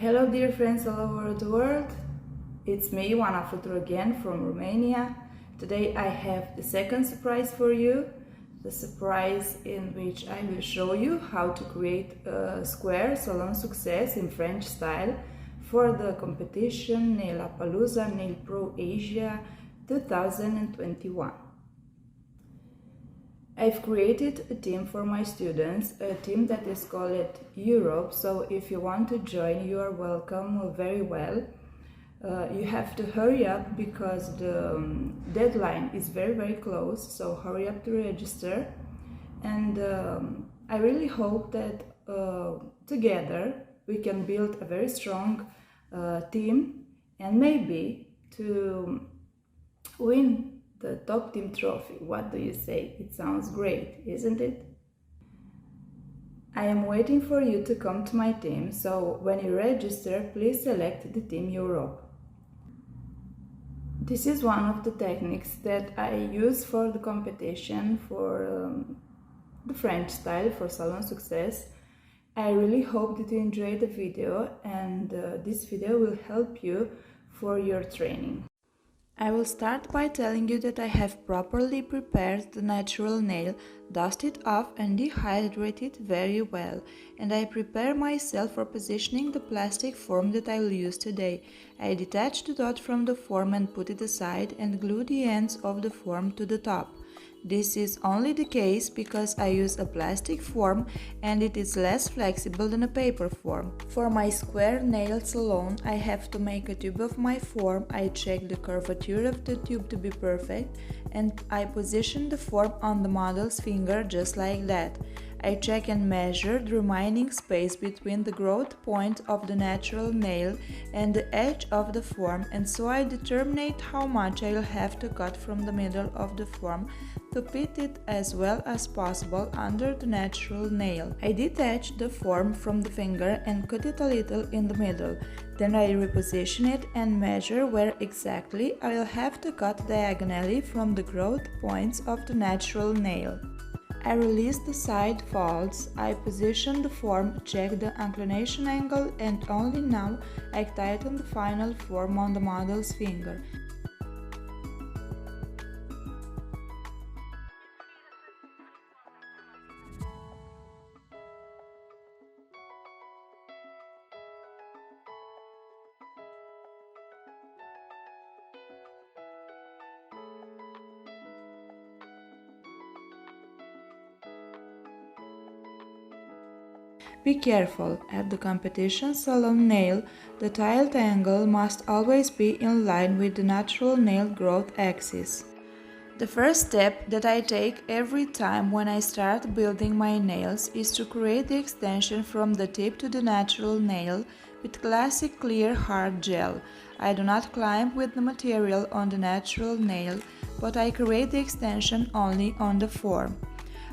Hello dear friends all over the world, it's me, Oana Flutur again from Romania. Today I have the second surprise for you, the surprise in which I will show you how to create a square Salon Success in French style for the competition Nailapalooza NAILPRO Asia 2021. I've created a team for my students, a team that is called Europe, so if you want to join, you are welcome very well. You have to hurry up because the deadline is very close, so hurry up to register. And I really hope that together we can build a very strong team and maybe to win the top team trophy. What do you say? It sounds great, isn't it? I am waiting for you to come to my team, so when you register, please select the team Europe. This is one of the techniques that I use for the competition for the French style for Salon Success. I really hope that you enjoyed the video, and this video will help you for your training. I will start by telling you that I have properly prepared the natural nail, dusted off and dehydrated very well, and I prepare myself for positioning the plastic form that I will use today. I detach the dot from the form and put it aside and glue the ends of the form to the top. This is only the case because I use a plastic form and it is less flexible than a paper form. For my square nail salon, I have to make a tube of my form. I check the curvature of the tube to be perfect and I position the form on the model's finger just like that. I check and measure the remaining space between the growth point of the natural nail and the edge of the form, and so I determine how much I will have to cut from the middle of the form to fit it as well as possible under the natural nail. I detach the form from the finger and cut it a little in the middle. Then I reposition it and measure where exactly I will have to cut diagonally from the growth points of the natural nail. I release the side folds, I position the form, check the inclination angle, and only now I tighten the final form on the model's finger. Be careful, at the competition salon nail, the tiled angle must always be in line with the natural nail growth axis. The first step that I take every time when I start building my nails is to create the extension from the tip to the natural nail with classic clear hard gel. I do not climb with the material on the natural nail, but I create the extension only on the form.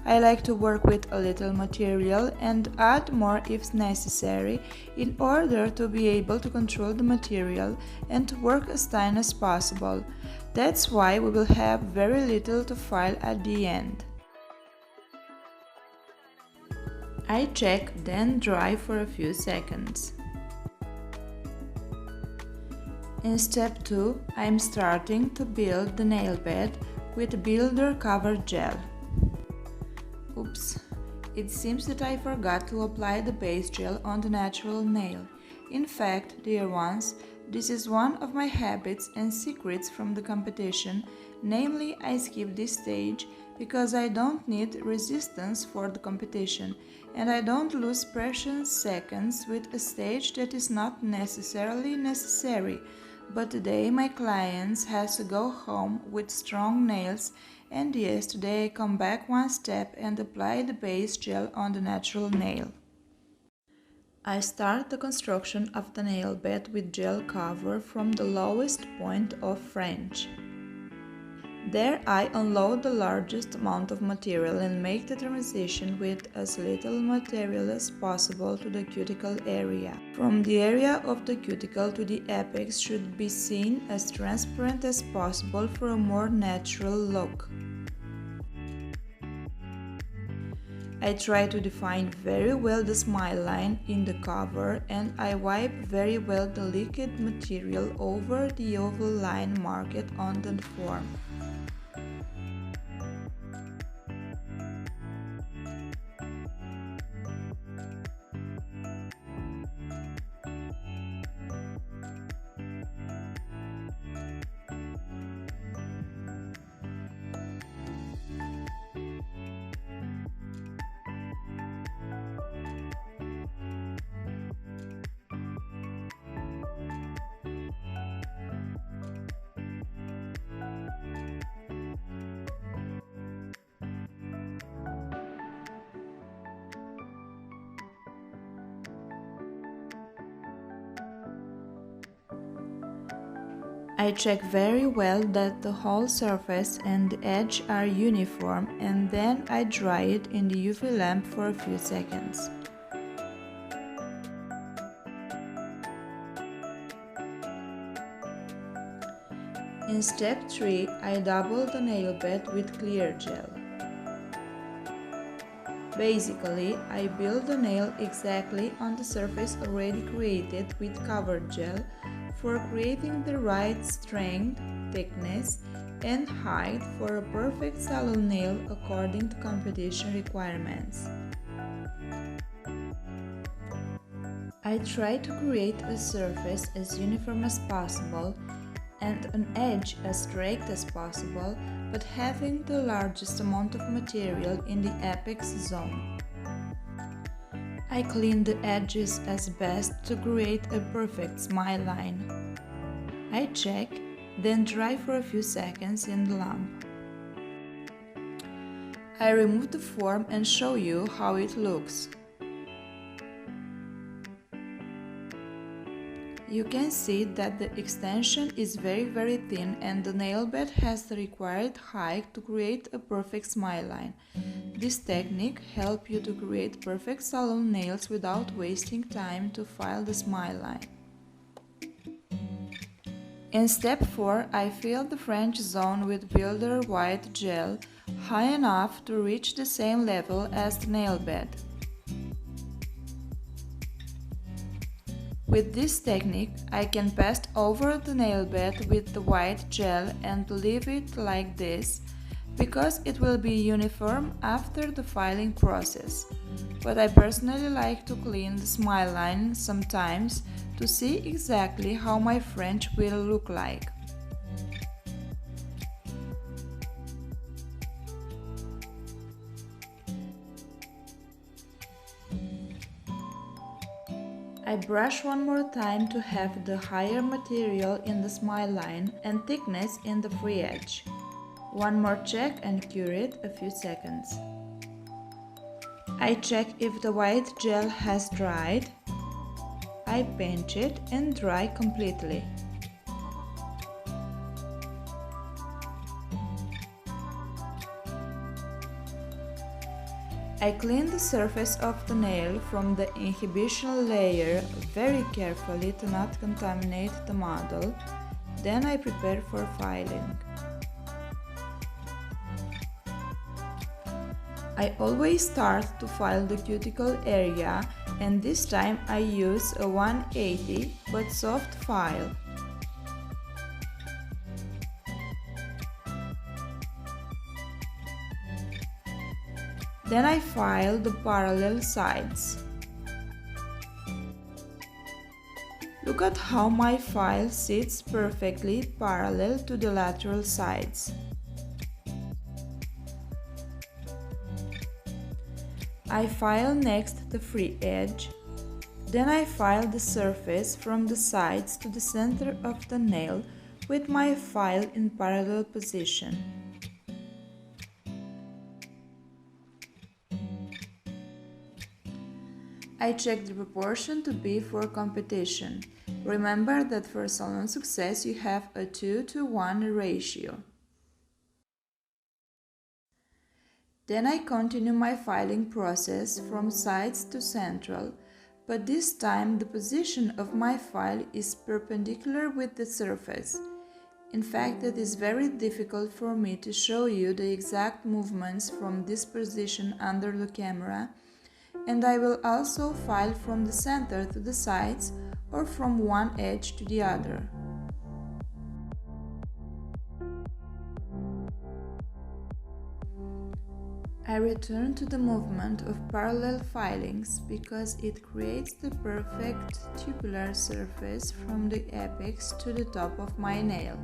I like to work with a little material and add more if necessary in order to be able to control the material and to work as thin as possible. That's why we will have very little to file at the end. I check, then dry for a few seconds. In step 2, I am starting to build the nail bed with builder cover gel. Oops, it seems that I forgot to apply the base gel on the natural nail. In fact, dear ones, this is one of my habits and secrets from the competition, namely I skip this stage because I don't need resistance for the competition and I don't lose precious seconds with a stage that is not necessarily necessary. But today my clients has to go home with strong nails, and yes, today I come back one step and apply the base gel on the natural nail. I start the construction of the nail bed with gel cover from the lowest point of French. There I unload the largest amount of material and make the transition with as little material as possible to the cuticle area. From the area of the cuticle to the apex should be seen as transparent as possible for a more natural look. I try to define very well the smile line in the cover, and I wipe very well the liquid material over the oval line marked on the form. I check very well that the whole surface and the edge are uniform, and then I dry it in the UV lamp for a few seconds. In step 3, I double the nail bed with clear gel. Basically, I build the nail exactly on the surface already created with covered gel for creating the right strength, thickness, and height for a perfect salon nail according to competition requirements. I try to create a surface as uniform as possible and an edge as straight as possible, but having the largest amount of material in the apex zone. I clean the edges as best to create a perfect smile line. I check, then dry for a few seconds in the lamp. I remove the form and show you how it looks. You can see that the extension is very thin and the nail bed has the required height to create a perfect smile line. This technique helps you to create perfect salon nails without wasting time to file the smile line. In step 4, I fill the French zone with builder white gel high enough to reach the same level as the nail bed. With this technique, I can pass over the nail bed with the white gel and leave it like this, because it will be uniform after the filing process. But I personally like to clean the smile line sometimes to see exactly how my French will look like. I brush one more time to have the higher material in the smile line and thickness in the free edge. One more check and cure it a few seconds. I check if the white gel has dried. I pinch it and dry completely. I clean the surface of the nail from the inhibition layer very carefully to not contaminate the model. Then I prepare for filing. I always start to file the cuticle area, and this time I use a 180 but soft file. Then I file the parallel sides. Look at how my file sits perfectly parallel to the lateral sides. I file next the free edge. Then I file the surface from the sides to the center of the nail with my file in parallel position. I check the proportion to be for competition. Remember that for Salon Success you have a 2:1 ratio. Then I continue my filing process from sides to central, but this time the position of my file is perpendicular with the surface. In fact, it is very difficult for me to show you the exact movements from this position under the camera, and I will also file from the center to the sides or from one edge to the other. I return to the movement of parallel filings because it creates the perfect tubular surface from the apex to the top of my nail.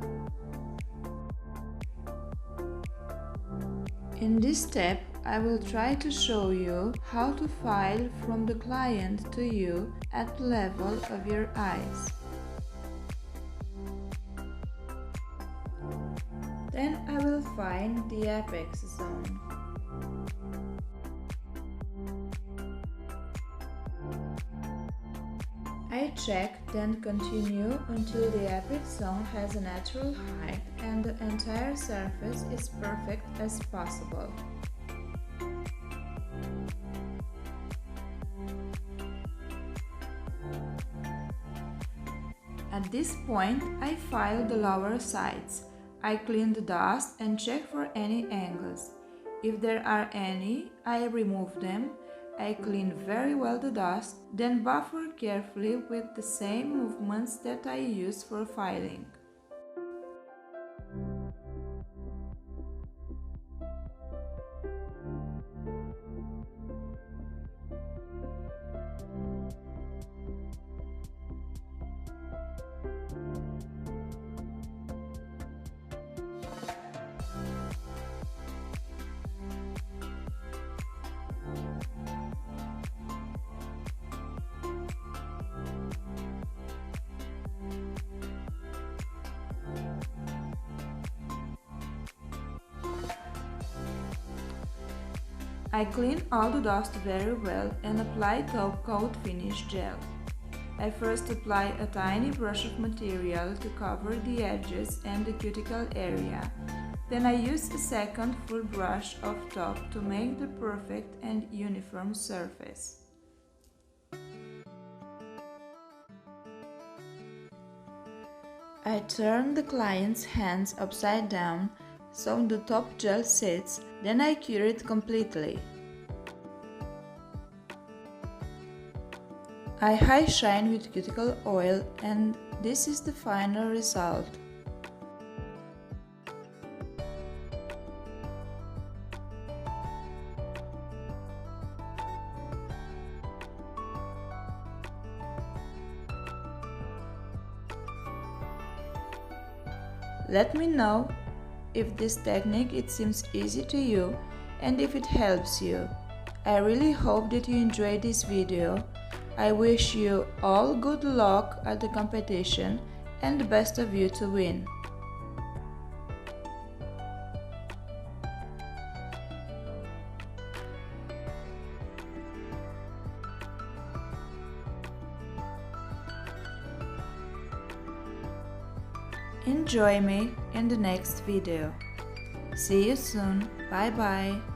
In this step, I will try to show you how to file from the client to you at the level of your eyes. Then I will find the apex zone. I check, then continue until the apex zone has a natural height and the entire surface is perfect as possible. At this point, I file the lower sides. I clean the dust and check for any angles. If there are any, I remove them. I clean very well the dust, then buffer carefully with the same movements that I use for filing. I clean all the dust very well and apply top coat finish gel. I first apply a tiny brush of material to cover the edges and the cuticle area. Then I use a second full brush of top to make the perfect and uniform surface. I turn the client's hands upside down so the top gel sits, then I cure it completely. I high shine with cuticle oil and this is the final result. Let me know if this technique it seems easy to you and if it helps you. I really hope that you enjoyed this video. I wish you all good luck at the competition and the best of you to win. Enjoy me in the next video. See you soon. Bye bye.